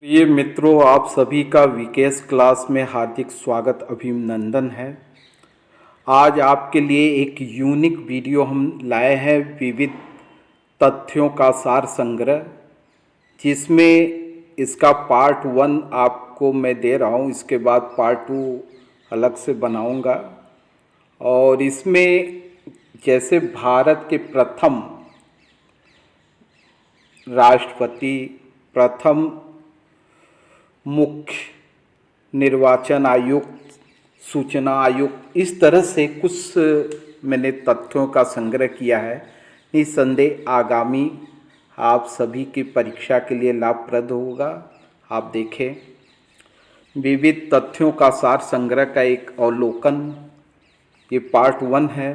प्रिय मित्रों, आप सभी का विकेश क्लास में हार्दिक स्वागत अभिनंदन है। आज आपके लिए एक यूनिक वीडियो हम लाए हैं, विविध तथ्यों का सार संग्रह, जिसमें इसका पार्ट 1 आपको मैं दे रहा हूँ। इसके बाद पार्ट 2 अलग से बनाऊँगा। और इसमें जैसे भारत के प्रथम राष्ट्रपति, प्रथम मुख्य निर्वाचन आयुक्त, सूचना आयुक्त, इस तरह से कुछ मैंने तथ्यों का संग्रह किया है। निस्संदेह आगामी आप सभी की परीक्षा के लिए लाभप्रद होगा। आप देखें, विविध तथ्यों का सार संग्रह का एक अवलोकन, ये पार्ट 1 है।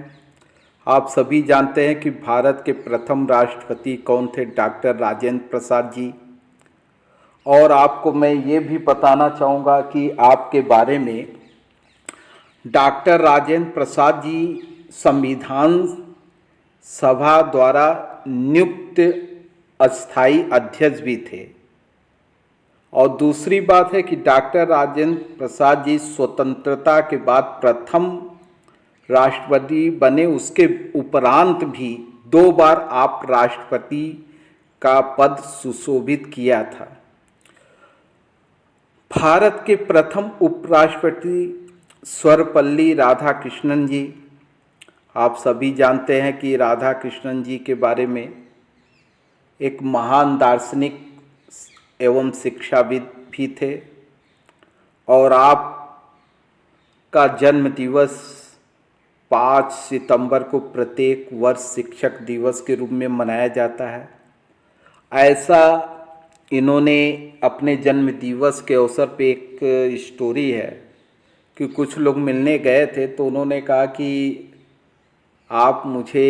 आप सभी जानते हैं कि भारत के प्रथम राष्ट्रपति कौन थे? डॉक्टर राजेंद्र प्रसाद जी। और आपको मैं ये भी बताना चाहूँगा कि आपके बारे में, डॉक्टर राजेंद्र प्रसाद जी संविधान सभा द्वारा नियुक्त अस्थाई अध्यक्ष भी थे। और दूसरी बात है कि डॉक्टर राजेंद्र प्रसाद जी स्वतंत्रता के बाद प्रथम राष्ट्रपति बने। उसके उपरांत भी 2 बार आप राष्ट्रपति का पद सुशोभित किया था। भारत के प्रथम उपराष्ट्रपति सर्वपल्ली राधाकृष्णन जी। आप सभी जानते हैं कि राधाकृष्णन जी के बारे में एक महान दार्शनिक एवं शिक्षाविद भी थे। और आपका जन्म दिवस 5 सितंबर को प्रत्येक वर्ष शिक्षक दिवस के रूप में मनाया जाता है। ऐसा इन्होंने अपने जन्म दिवस के अवसर पे एक स्टोरी है कि कुछ लोग मिलने गए थे, तो उन्होंने कहा कि आप मुझे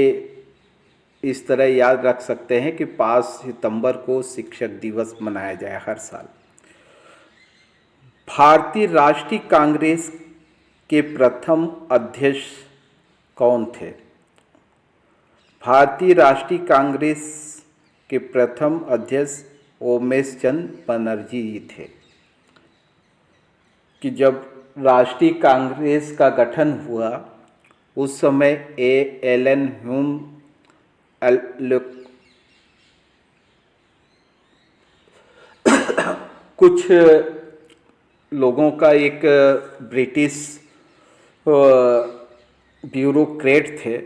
इस तरह याद रख सकते हैं कि 5 सितंबर को शिक्षक दिवस मनाया जाए हर साल। भारतीय राष्ट्रीय कांग्रेस के प्रथम अध्यक्ष कौन थे? भारतीय राष्ट्रीय कांग्रेस के प्रथम अध्यक्ष उमेश चंद्र बनर्जी जी थे। कि जब राष्ट्रीय कांग्रेस का गठन हुआ, उस समय एलन ह्यूम कुछ लोगों का एक ब्रिटिश ब्यूरोक्रेट थे।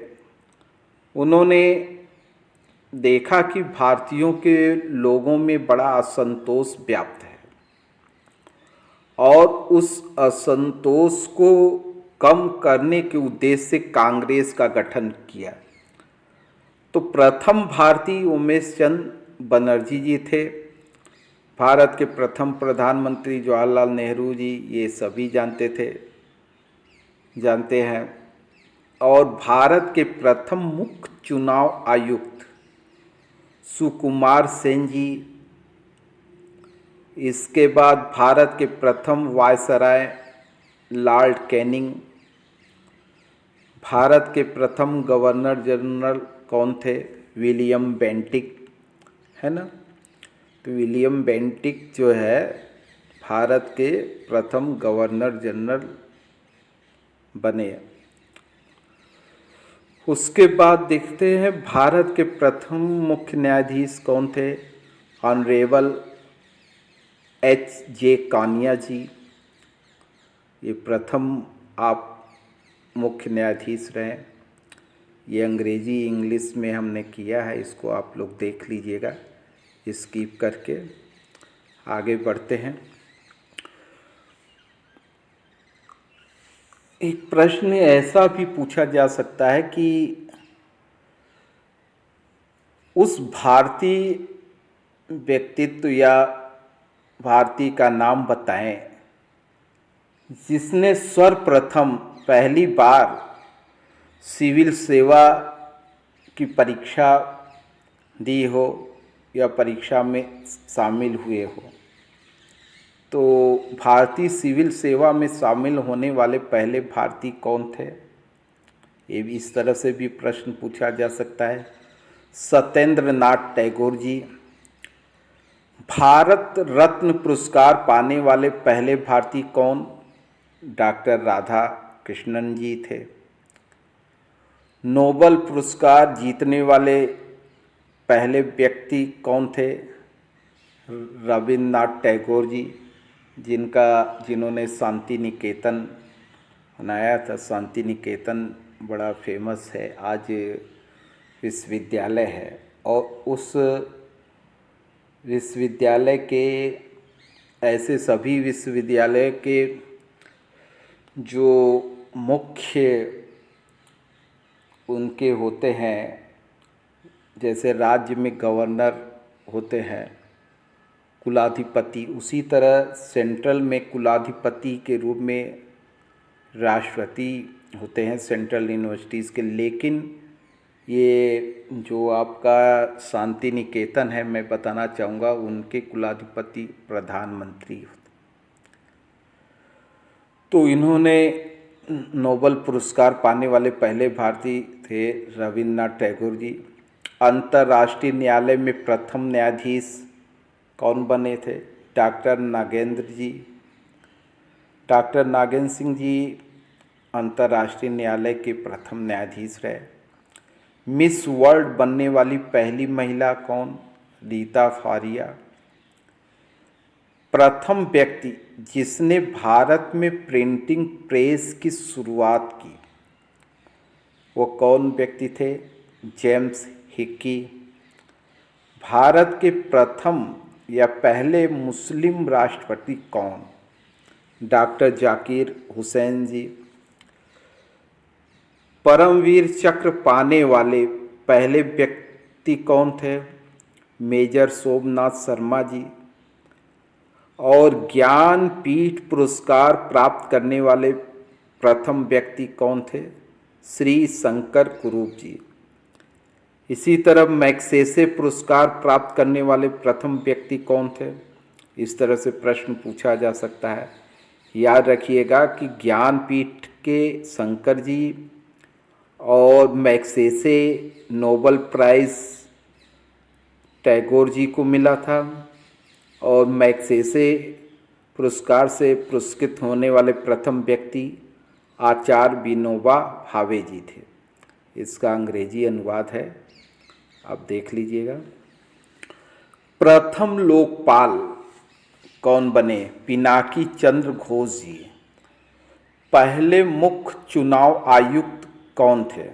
उन्होंने देखा कि भारतीयों के लोगों में बड़ा असंतोष व्याप्त है और उस असंतोष को कम करने के उद्देश्य से कांग्रेस का गठन किया। तो प्रथम भारतीय उमेश चंद्र बनर्जी जी थे। भारत के प्रथम प्रधानमंत्री जवाहरलाल नेहरू जी, ये सभी जानते हैं। और भारत के प्रथम मुख्य चुनाव आयुक्त सुकुमार सेन जी। इसके बाद भारत के प्रथम वायसराय लॉर्ड कैनिंग। भारत के प्रथम गवर्नर जनरल कौन थे? विलियम बेंटिक, है ना। तो विलियम बेंटिक जो है भारत के प्रथम गवर्नर जनरल बने। उसके बाद देखते हैं भारत के प्रथम मुख्य न्यायाधीश कौन थे? Honourable H.J. कानिया जी। ये प्रथम आप मुख्य न्यायाधीश रहे। ये अंग्रेजी इंग्लिश में हमने किया है, इसको आप लोग देख लीजिएगा स्किप करके। आगे बढ़ते हैं। एक प्रश्न ऐसा भी पूछा जा सकता है कि उस भारतीय व्यक्तित्व या भारतीय का नाम बताएं जिसने सर्वप्रथम पहली बार सिविल सेवा की परीक्षा दी हो या परीक्षा में शामिल हुए हो। तो भारतीय सिविल सेवा में शामिल होने वाले पहले भारतीय कौन थे? ये भी इस तरह से भी प्रश्न पूछा जा सकता है। सत्येंद्र नाथ टैगोर जी। भारत रत्न पुरस्कार पाने वाले पहले भारतीय कौन? डॉक्टर राधा कृष्णन जी थे। नोबेल पुरस्कार जीतने वाले पहले व्यक्ति कौन थे? रविन्द्रनाथ टैगोर जी, जिन्होंने शांति निकेतन बनाया था। शांति निकेतन बड़ा फेमस है, आज विश्वविद्यालय है, और उस विश्वविद्यालय के ऐसे सभी विश्वविद्यालय के जो मुख्य उनके होते हैं, जैसे राज्य में गवर्नर होते हैं, कुलाधिपति, उसी तरह सेंट्रल में कुलाधिपति के रूप में राष्ट्रपति होते हैं सेंट्रल यूनिवर्सिटीज़ के। लेकिन ये जो आपका शांति निकेतन है, मैं बताना चाहूँगा, उनके कुलाधिपति प्रधानमंत्री होते। तो इन्होंने नोबेल पुरस्कार पाने वाले पहले भारतीय थे रविन्द्रनाथ टैगोर जी। अंतर्राष्ट्रीय न्यायालय में प्रथम न्यायाधीश कौन बने थे? डॉक्टर नागेंद्र जी। डॉक्टर नागेंद्र सिंह जी अंतर्राष्ट्रीय न्यायालय के प्रथम न्यायाधीश रहे। मिस वर्ल्ड बनने वाली पहली महिला कौन? रीता फारिया। प्रथम व्यक्ति जिसने भारत में प्रिंटिंग प्रेस की शुरुआत की, वो कौन व्यक्ति थे? James Hickey. भारत के प्रथम या पहले मुस्लिम राष्ट्रपति कौन? डॉक्टर जाकिर हुसैन जी। परमवीर चक्र पाने वाले पहले व्यक्ति कौन थे? मेजर सोमनाथ शर्मा जी। और ज्ञानपीठ पुरस्कार प्राप्त करने वाले प्रथम व्यक्ति कौन थे? श्री शंकर कुरूप जी। इसी तरह मैग्सेसे पुरस्कार प्राप्त करने वाले प्रथम व्यक्ति कौन थे? इस तरह से प्रश्न पूछा जा सकता है। याद रखिएगा कि ज्ञानपीठ के शंकर जी और Magsaysay Nobel prize Tagore ji को मिला था, और मैग्सेसे पुरस्कार से पुरस्कृत होने वाले प्रथम व्यक्ति आचार्य विनोबा भावे जी थे। इसका अंग्रेजी अनुवाद है, आप देख लीजिएगा। प्रथम लोकपाल कौन बने? पिनाकी चंद्र घोष जी। पहले मुख्य चुनाव आयुक्त कौन थे?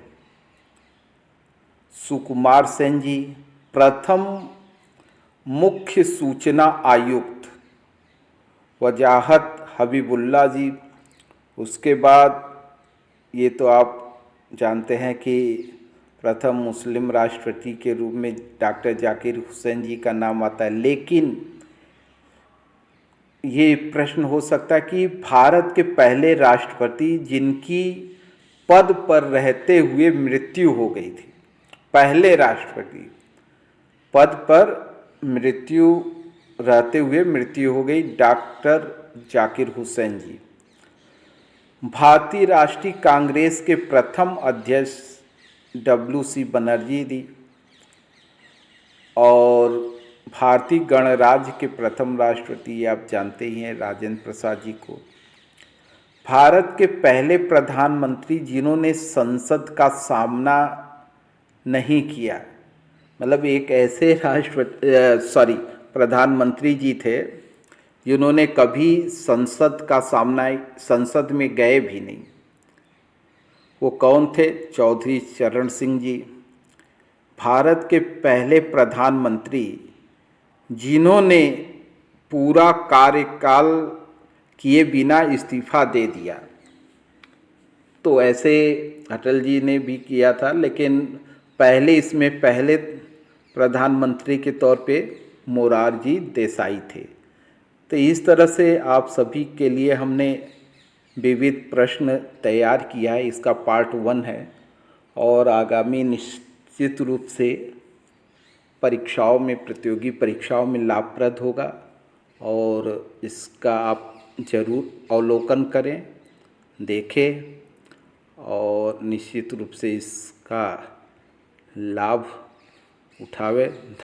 सुकुमार सेन जी। प्रथम मुख्य सूचना आयुक्त वजाहत हबीबुल्ला जी। उसके बाद ये तो आप जानते हैं कि प्रथम मुस्लिम राष्ट्रपति के रूप में डॉक्टर जाकिर हुसैन जी का नाम आता है। लेकिन ये प्रश्न हो सकता है कि भारत के पहले राष्ट्रपति जिनकी पद पर रहते हुए मृत्यु हो गई थी, पहले राष्ट्रपति पद पर रहते हुए मृत्यु हो गई, डॉक्टर जाकिर हुसैन जी। भारतीय राष्ट्रीय कांग्रेस के प्रथम अध्यक्ष WC बनर्जी जी। और भारतीय गणराज्य के प्रथम राष्ट्रपति आप जानते ही हैं, राजेंद्र प्रसाद जी को। भारत के पहले प्रधानमंत्री जिन्होंने संसद का सामना नहीं किया, मतलब एक ऐसे प्रधानमंत्री जी थे जिन्होंने कभी संसद में गए भी नहीं। वो कौन थे? चौधरी चरण सिंह जी। भारत के पहले प्रधानमंत्री जिन्होंने पूरा कार्यकाल किए बिना इस्तीफा दे दिया, तो ऐसे अटल जी ने भी किया था, लेकिन पहले प्रधानमंत्री के तौर पे मोरारजी देसाई थे। तो इस तरह से आप सभी के लिए हमने विविध प्रश्न तैयार किया है। इसका पार्ट 1 है, और आगामी निश्चित रूप से परीक्षाओं में, प्रतियोगी परीक्षाओं में लाभप्रद होगा, और इसका आप जरूर अवलोकन करें, देखें, और निश्चित रूप से इसका लाभ उठावें।